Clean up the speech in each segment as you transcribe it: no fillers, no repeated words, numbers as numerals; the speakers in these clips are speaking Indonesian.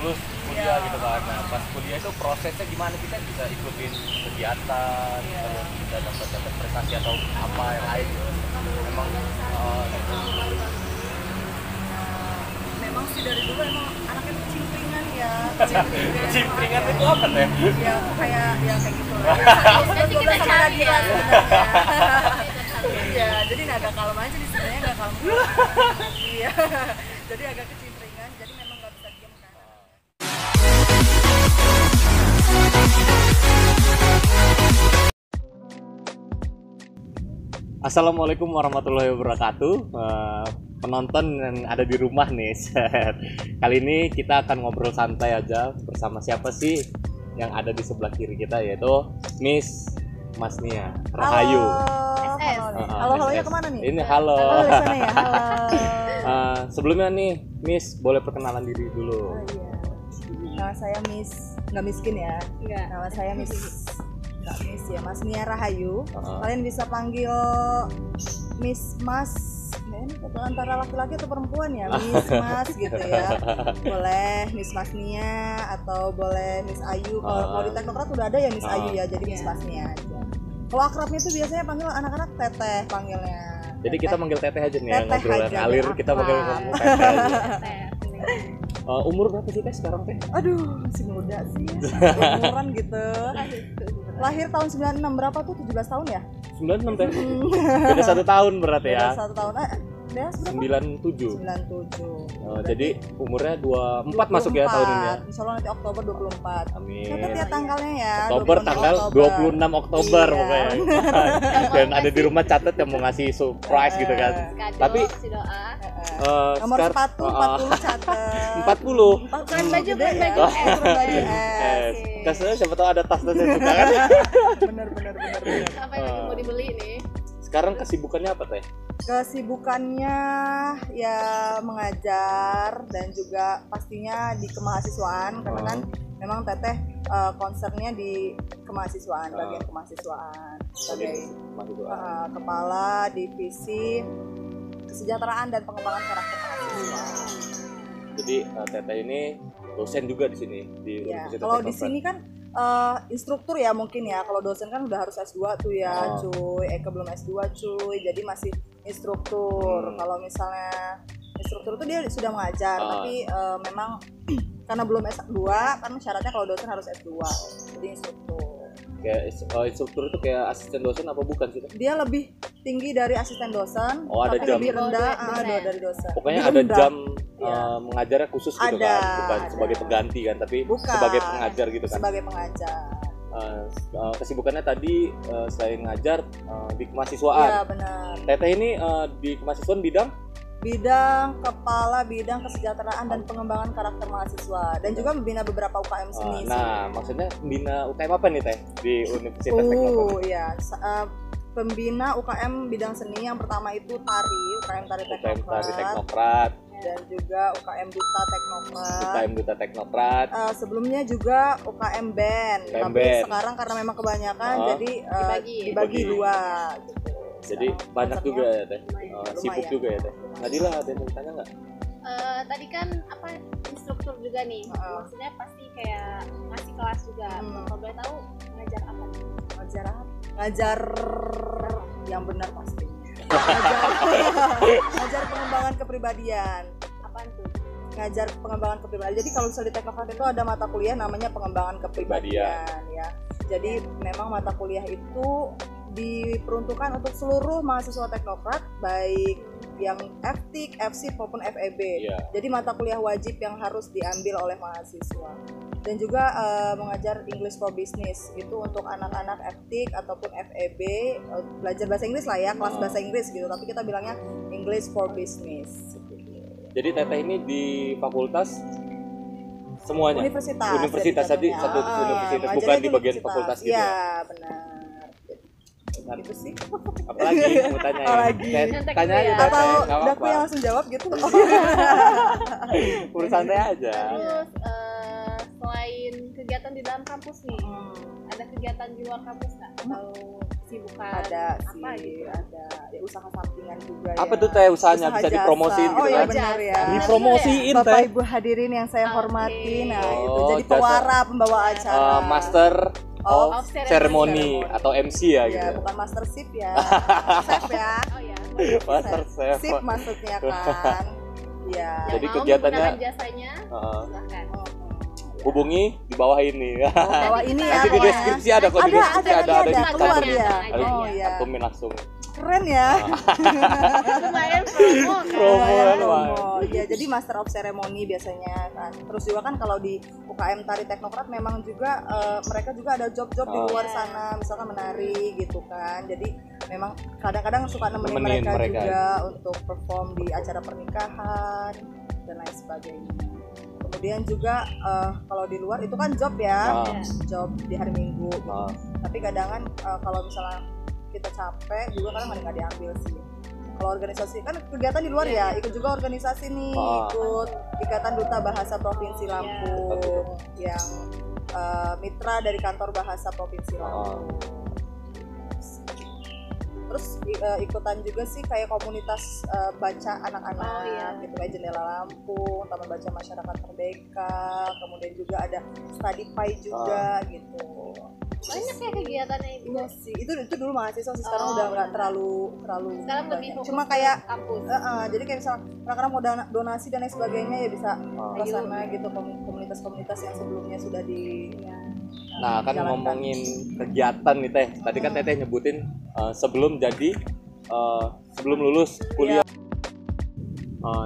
lulus kuliah gitu kan. Nah pas kuliah itu prosesnya gimana, kita bisa ikutin kegiatan, terus bisa dapat prestasi atau apa yang lain gitu. Memang memang sih dari dulu emang anaknya cimpringan ya. cimpringan itu apa teh? Ya kayak gitu lah. Nanti kita cari ya sebenarnya. Iya, jadi nggak ada kalem aja nih sebenarnya, nggak kalem. Iya, jadi agak kecimpringan, jadi memang nggak bisa diam kan. Assalamualaikum warahmatullahi wabarakatuh. Penonton yang ada di rumah nih. Kali ini kita akan ngobrol santai aja bersama siapa sih yang ada di sebelah kiri kita, yaitu Miss Masnia Rahayu. Halo-halonya kemana nih? Ini halo. Halo di sana ya, halo. Sebelumnya nih, Miss boleh perkenalan diri dulu. Oh, iya. Nama saya Miss, nggak miskin ya? Enggak. Nama saya Miss, nggak Miss ya, Masnia Rahayu. Kalian bisa panggil Miss Mas. Itu antara laki-laki atau perempuan ya, Miss Mas gitu ya. Boleh Miss Masnia atau boleh Miss Ayu. Kalau di Teknokrat udah ada ya Miss Ayu ya, jadi Miss Masnia aja. Kalau akrabnya tuh biasanya panggil anak-anak Teteh panggilnya. Jadi kita manggil Teteh aja nih ya, Teteh ngobrol aja, ngalir, ya, kita manggil akrab. Teteh aja. Umur berapa sih Teh sekarang Teh? Aduh, masih muda sih. Umuran gitu. Lahir tahun 96, berapa tuh? 17 tahun ya? 96 Teh. Beda 1 tahun berarti ya. Beda 1 tahun. Dia berapa? 97. 97. Jadi umurnya 24 masuk ya tahun ini ya. Insyaallah nanti Oktober 24. Amin. Catat ya tanggalnya ya. Oktober 26 tanggal Oktober. 26 Oktober Iya. pokoknya. Dan ada di rumah catat yang mau ngasih surprise gitu kan. Kado, Tapi si doa. Nomor sepatu 40 catat. 40. Ukuran baju, Gede ukuran ya? baju. Ukuran baju S. Kasihnya siapa tahu ada tas-tas yang suka kan. Bener. Apa yang lagi mau dibeli nih? Sekarang kesibukannya apa Teh? Kesibukannya ya mengajar dan juga pastinya di kemahasiswaan karena kan memang Teteh concernnya di kemahasiswaan, bagian kemahasiswaan sebagai kepala divisi kesejahteraan dan pengembangan karakter mahasiswa. Jadi Teteh ini dosen juga di sini di Ya, Universitas kalau di Teknokrat. sini kan instruktur ya mungkin ya. Kalau dosen kan udah harus S2 tuh ya, cuy. Eka belum S2 cuy. Jadi masih instruktur. Kalau misalnya instruktur itu dia sudah mengajar, tapi memang karena belum S2 kan syaratnya kalau dosen harus S2. Jadi instruktur. Kayak instruktur itu kayak asisten dosen apa bukan sih Teh? Dia lebih tinggi dari asisten dosen, Oh, ada tapi jam. lebih rendah Dosen. dari dosen. Pokoknya Lebih ada rendah. jam Iya. mengajarnya khusus gitu Ada, kan, bukan ada. sebagai pengganti kan, tapi Bukan. sebagai pengajar gitu kan. Sebagai pengajar. Kesibukannya tadi selain ngajar di Iya kemahasiswaan. benar. Teteh ini di kemahasiswaan Bidang kepala bidang kesejahteraan dan pengembangan karakter mahasiswa dan juga membina beberapa UKM seni. nah, maksudnya pembina UKM apa nih Teh di Universitas Teknokrat? Iya. Pembina UKM bidang seni yang pertama itu tari, UKM Tari UKM Tari Teknokrat, Teknokrat, dan juga UKM Duta Teknokrat. UKM Duta Teknokrat. Sebelumnya juga UKM Band, UKM tapi Band. sekarang karena memang kebanyakan jadi Dibagi. dibagi dua. Gitu. Jadi Sekarang banyak konsepnya juga ya Teh, lumayan. sibuk juga ya Teh. Nadila ada yang mau tanya nggak? Tadi kan apa instruktur juga nih. Maksudnya pasti kayak ngasih kelas juga. Kalau boleh tahu ngajar apa nih? Ngajar yang benar pasti. Ngajar pengembangan kepribadian. Apaan tuh? Ngajar pengembangan kepribadian. Jadi kalau misalnya di Teknokrat itu ada mata kuliah namanya pengembangan kepribadian ya. Jadi memang mata kuliah itu diperuntukkan untuk seluruh mahasiswa Teknokrat, baik yang FTIK, FSIP maupun FEB. Iya. Jadi mata kuliah wajib yang harus diambil oleh mahasiswa. Dan juga mengajar English for Business itu untuk anak-anak FTIK ataupun FEB, belajar bahasa Inggris lah ya, kelas bahasa Inggris gitu. Tapi kita bilangnya English for Business. Jadi Teteh ini di fakultas semuanya? Universitas Tadi jadinya. satu universitas, Ngajarnya bukan di bagian universitas. fakultas gitu Iya, ya? benar. Gitu sih. Apalagi mau tanya Apalagi? tanya aja Teteh, Atau nggak udah apa-apa. langsung jawab gitu. Urusan santai aja. Terus selain kegiatan di dalam kampus nih, ada kegiatan di luar kampus nggak? Atau kesibukan ada apa sih, gitu. ada ya, usaha sampingan juga Apa ya. tuh teh usahanya Usaha bisa jasa. dipromosiin gitu Oh iya kan? benar ya. Dipromosiin Bapak teh. Ibu hadirin yang saya Oke. hormati, nah itu Oh, jadi jasa. pewara pembawa acara. Master of Of ceremony ceremony. atau MC ya Ya, gitu. bukan master sip ya. Chef ya. Oh ya. Master chef. Sip maksudnya kan. Ya. Jadi Mau kegiatannya- menggunakan jasanya, Heeh. silakan. hubungi di bawah ini. Bawa ini ya. Nanti di pokoknya. deskripsi ada kok, di deskripsi ada keluar cantumin. ya. Ada Oh iya. cantumin langsung. Keren ya. Lumayan promo kan. Promo kan, Promo. Wak. Ya, jadi master of ceremony biasanya kan. Terus juga kan kalau di UKM Tari Teknokrat memang juga mereka juga ada job-job di luar Iya. sana, misalkan menari gitu kan. Jadi memang kadang-kadang suka nemenin Nemenin mereka mereka. juga untuk perform di acara pernikahan dan lain sebagainya. Kemudian juga kalau di luar itu kan job ya, job di hari Minggu. Gitu. Tapi kadang kalau misalnya kita capek juga kadang nggak diambil sih. Kalau organisasi kan kegiatan di luar ya, ikut juga organisasi nih, ikut Ikatan Duta Bahasa Provinsi Lampung yang mitra dari Kantor Bahasa Provinsi Lampung. Terus ikutan juga sih kayak komunitas baca anak-anak gitu kayak Jendela Lampung, Taman Baca Masyarakat Merdeka, kemudian juga ada study pie juga gitu. Banyak ya kegiatannya itu. Iya sih, itu dulu mahasiswa sih, sekarang udah nggak terlalu Sekarang lebih banyak. fokus Cuma ke kayak kampus. jadi kayak misalnya kadang-kadang mau donasi dan lain sebagainya ya bisa ke sana gitu, komunitas-komunitas yang sebelumnya sudah di Nah kan jalankan. ngomongin kegiatan nih teh, tadi kan teteh nyebutin sebelum jadi sebelum lulus kuliah.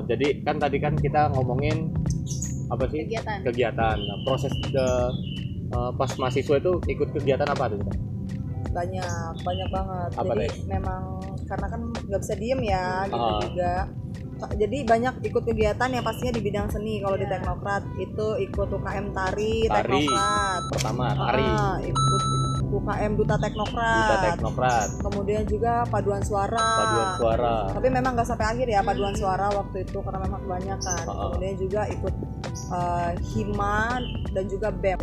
Jadi kan tadi kan kita ngomongin apa sih kegiatan. Nah, proses pas mahasiswa itu ikut kegiatan apa tuh? banyak banget. Apa Jadi deh? memang karena kan nggak bisa diem ya gitu juga. Jadi banyak ikut kegiatan yang pastinya di bidang seni. Kalau di Teknokrat itu ikut UKM Tari Teknokrat. Pertama tari. Ikut UKM Duta Teknokrat. Kemudian juga paduan suara. Tapi memang nggak sampai akhir ya paduan suara waktu itu karena memang kebanyakan. Kemudian juga ikut Hima dan juga BEM.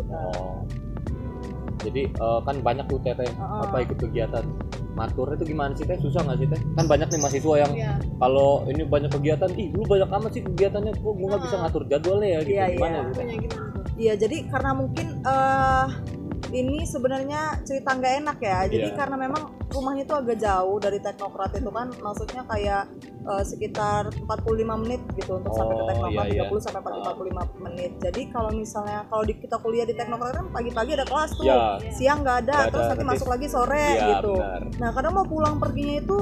Jadi kan banyak tuh teteh apa ikut kegiatan. Ngaturnya itu gimana sih teh? Susah nggak sih teh? Kan banyak nih mahasiswa yang kalau ini banyak kegiatan, lu banyak amat sih kegiatannya, kok gue nggak bisa ngatur jadwalnya ya gitu. Gimana gitu? Iya, jadi karena mungkin ini sebenarnya cerita nggak enak ya. Jadi karena memang rumahnya itu agak jauh dari Teknokrat itu kan, maksudnya kayak sekitar 45 menit gitu untuk sampai ke Teknokrat, 30 sampai 45 menit. Jadi kalau misalnya kita kuliah di Teknokrat kan pagi-pagi ada kelas tuh, siang nggak ada, terus nanti masuk lagi sore gitu. Benar. Nah kadang mau pulang perginya itu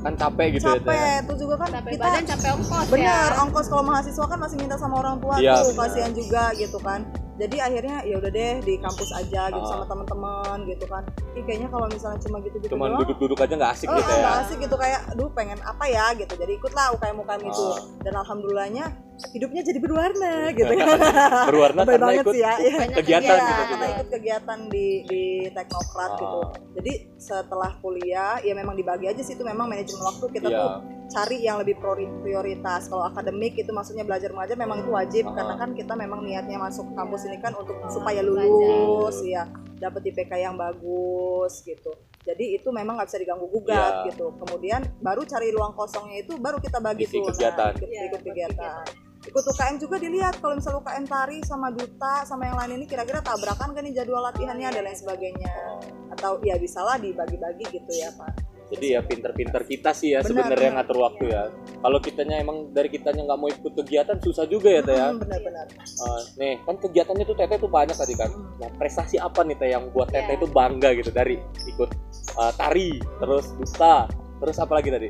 Kan capek gitu capek, itu juga kan Capek kita badan, capek ongkos bener ya. ongkos kalau mahasiswa kan masih minta sama orang tua tuh, kasihan juga gitu kan. Jadi akhirnya ya udah deh di kampus aja gitu sama teman-teman gitu kan. Kayaknya kalau misalnya cuma gitu-gitu cuman doang, duduk-duduk aja nggak asik gitu ya. nggak asik gitu, kayak aduh pengen apa ya gitu. Jadi ikutlah UKM itu dan alhamdulillahnya hidupnya jadi berwarna gitu kan. Berwarna Lebay karena banget ikut sih ya. kegiatan Iya, gitu karena juga. ikut kegiatan di Teknokrat gitu. Jadi setelah kuliah ya memang dibagi aja sih, itu memang manajemen waktu kita tuh cari yang lebih prioritas. Kalau akademik itu maksudnya belajar mengajar memang itu wajib karena kan kita memang niatnya masuk kampus ini kan untuk supaya lulus ya, dapat IPK yang bagus gitu. Jadi itu memang nggak bisa diganggu gugat gitu. Kemudian baru cari ruang kosongnya itu baru kita bagi Isi tuh kegiatan. ikut kegiatan. Ikut UKM juga dilihat kalau misalnya UKM Tari sama Duta sama yang lain ini kira-kira tabrakan kan nih jadwal latihannya dan lain sebagainya. Atau ya bisalah dibagi-bagi gitu ya Pak. Jadi ya pinter-pinter kita sih ya sebenarnya ngatur waktu ya. Kalau kitanya emang dari kitanya nggak mau ikut kegiatan susah juga ya teh ya. Benar-benar. Nih kan kegiatannya tuh teteh tuh banyak tadi kan. Nah, prestasi apa nih teh yang buat teteh itu bangga gitu dari ikut tari, terus duta, terus apa lagi tadi?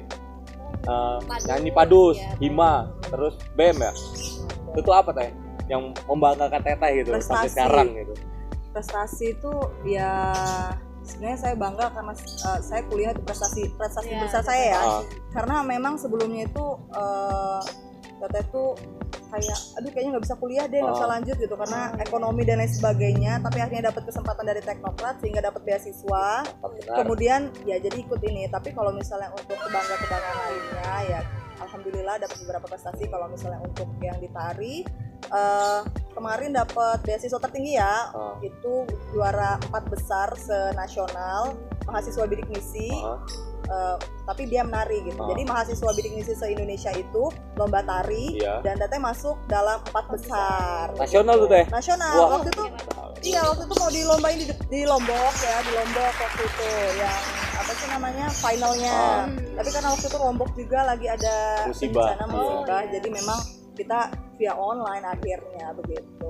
Nyanyi padus, hima, terus BEM ya. Itu tuh apa teh yang membanggakan teteh gitu sampai sekarang gitu? Prestasi itu ya sebenarnya saya bangga karena saya kuliah itu prestasi besar saya ya. Karena memang sebelumnya itu teteh tuh kayak aduh kayaknya nggak bisa kuliah deh, nggak bisa lanjut gitu karena ekonomi dan lain sebagainya, tapi akhirnya dapat kesempatan dari Teknokrat sehingga dapat beasiswa. Kemudian ya jadi ikut ini. Tapi kalau misalnya untuk kebanggaan lainnya ya alhamdulillah dapat beberapa prestasi. Kalau misalnya untuk yang di tari kemarin dapat beasiswa tertinggi ya, itu juara 4 besar senasional mahasiswa bidik misi. Tapi dia menari gitu. Jadi mahasiswa bidik misi se-Indonesia itu lomba tari dan Teteh masuk dalam 4 besar. Nasional tuh Teh? Nasional. Waktu itu waktu itu mau dilombain di Lombok ya, di Lombok waktu itu yang apa sih namanya finalnya. Tapi karena waktu itu Lombok juga lagi ada bencana musibah, jadi memang kita via online akhirnya begitu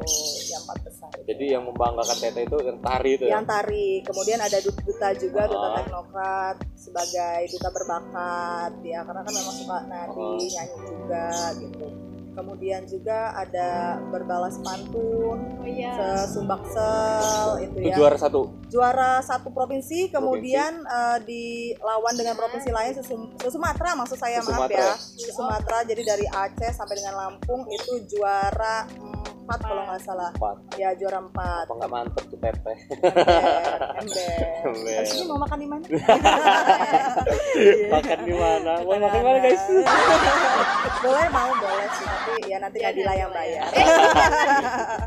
yang 4 besar. Jadi yang membanggakan Teteh itu yang tari itu. Yang tari. Kemudian ada duta juga, duta teknokrat sebagai duta berbakat ya, karena kan memang suka nari, nyanyi juga gitu. Kemudian juga ada berbalas pantun, Sumbaksel itu ya. Juara satu provinsi, kemudian dilawan dengan provinsi lain Sumatera maksud saya, maaf ya. Sumatera, jadi dari Aceh sampai dengan Lampung itu juara 4 kalau nggak salah. Ya juara 4. Apa nggak mantep tuh Teteh? Ember. Habis ini mau makan di mana? Makan di mana? Mau makan di mana guys? boleh sih, tapi ya nanti Nadila yang bayar.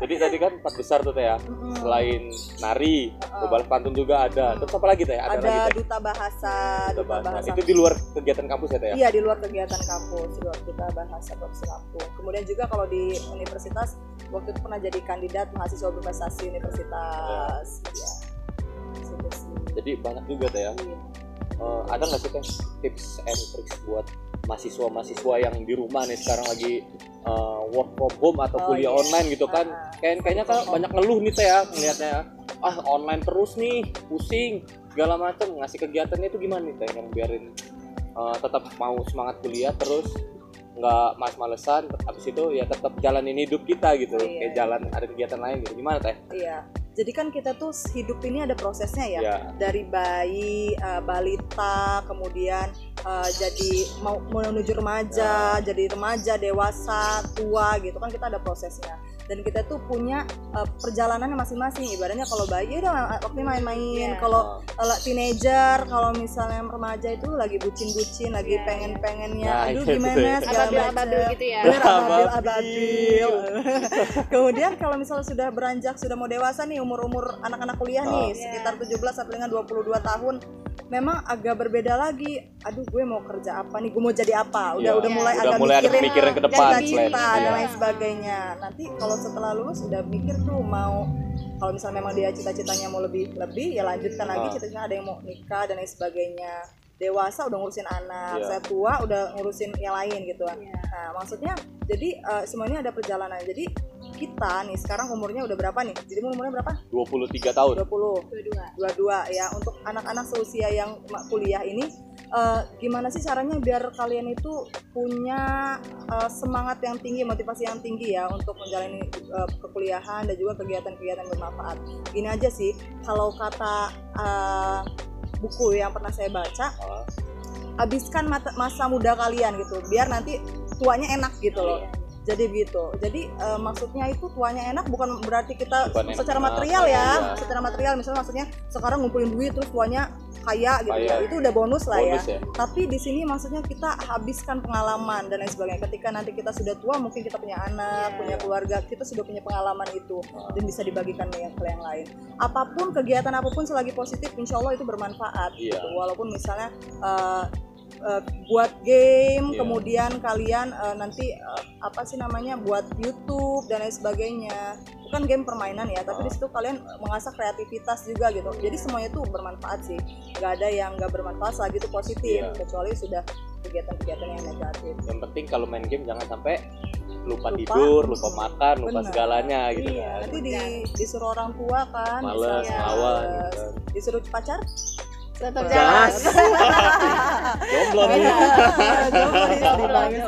Jadi tadi kan 4 besar tuh Teh ya. Selain nari, berbalas pantun juga ada. Terus apa lagi Teh? Ada lagi, Teh? duta bahasa. Itu di luar kegiatan kampus ya Teh ya? Iya, di luar kegiatan kampus, di luar duta bahasa Provinsi Lampung. Kemudian juga kalau di universitas waktu itu pernah jadi kandidat mahasiswa berprestasi universitas. Ya. Jadi banyak juga Teh ya. Ada nggak sih Teh tips and tricks buat mahasiswa yang di rumah nih sekarang lagi work from home atau kuliah online gitu kan? Kayaknya kan banyak ngeluh nih Teh ya ngelihatnya. Online terus nih, pusing segala macam. Ngasih kegiatannya itu gimana nih Teh yang biarin tetap mau semangat kuliah terus nggak males-malesan, habis itu ya tetap jalanin hidup kita gitu. Kayak jalan ada kegiatan lain gitu. Gimana Teh? Iya. Jadi kan kita tuh hidup ini ada prosesnya ya. Dari bayi, balita, kemudian jadi mau menuju remaja, jadi remaja, dewasa, tua gitu kan, kita ada prosesnya. Dan kita tuh punya perjalanannya masing-masing. Ibaratnya kalau bayi udah waktu main-main, kalau teenager, kalau misalnya remaja itu lagi bucin-bucin, lagi pengen-pengennya, aduh gimana segala macam. Gitu ya. Bener, ababil. Kemudian kalau misalnya sudah beranjak, sudah mau dewasa nih, umur-umur anak-anak kuliah nih, sekitar 17 sampai dengan 22 tahun, memang agak berbeda lagi. Aduh, gue mau kerja apa nih? Gue mau jadi apa? Udah mulai agak mikirin ke depan, cita dan lain sebagainya. Nanti kalau setelah lulus udah mikir tuh mau, kalau misalnya memang dia cita-citanya mau lebih ya lanjutkan lagi cita-citanya, ada yang mau nikah dan lain sebagainya. Dewasa udah ngurusin anak, saya tua udah ngurusin yang lain gitu kan. Nah, maksudnya jadi semuanya ada perjalanan. Jadi kita nih sekarang umurnya udah berapa nih? Jadi umurnya berapa? 23 tahun. 22 ya. Untuk anak-anak seusia yang kuliah ini gimana sih caranya biar kalian itu punya semangat yang tinggi, motivasi yang tinggi ya untuk menjalani kekuliahan dan juga kegiatan-kegiatan bermanfaat. Gini aja sih, kalau kata buku yang pernah saya baca, habiskan masa muda kalian gitu, biar nanti tuanya enak gitu loh. Jadi gitu. Jadi maksudnya itu tuanya enak bukan berarti kita secara material ya. Secara material misalnya maksudnya sekarang ngumpulin duit terus tuanya kaya gitu ya. Itu udah bonus lah ya. Tapi di sini maksudnya kita habiskan pengalaman dan lain sebagainya. Ketika nanti kita sudah tua, mungkin kita punya anak, punya keluarga, kita sudah punya pengalaman itu dan bisa dibagikan ke yang lain. Apapun kegiatan apapun selagi positif, insya Allah itu bermanfaat. Gitu. Walaupun misalnya buat game, kemudian kalian nanti apa sih namanya buat YouTube dan lain sebagainya. Itu kan game permainan ya, tapi di situ kalian mengasah kreativitas juga gitu. Jadi semuanya itu bermanfaat sih. Gak ada yang gak bermanfaat selagi itu positif, kecuali sudah kegiatan-kegiatan yang negatif. Yang penting kalau main game jangan sampai lupa tidur, lupa makan, lupa segalanya gitu kan. Nanti disuruh orang tua kan, males, ngelawan gitu. Disuruh pacar tetap jalan. Jomblo nih.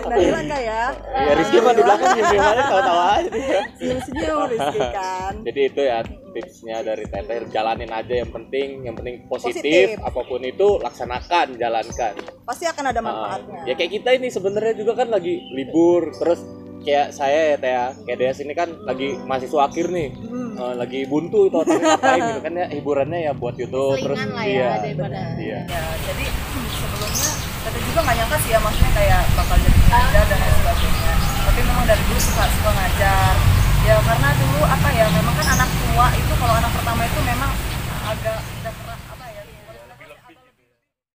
Nadila enggak ya? Ya Rizky mah di belakang gimana tahu-tahu aja dia. Senyum Rizky kan. Jadi itu ya tipsnya dari Teteh, jalanin aja yang penting positif. Apapun itu laksanakan, jalankan. Pasti akan ada manfaatnya. Ya kayak kita ini sebenarnya juga kan lagi libur, terus kayak saya ya Teh ya, kayak Deas ini kan lagi mahasiswa akhir nih. Lagi buntu itu ngapain gitu kan ya, hiburannya ya buat YouTube. Selingan terus lah ya daripada ya, jadi sebelumnya Teteh juga nggak nyangka sih ya, maksudnya kayak bakal jadi pengajar dan lain sebagainya, tapi memang dari dulu suka ngajar ya, karena dulu apa ya, memang kan anak tua itu kalau anak pertama itu memang agak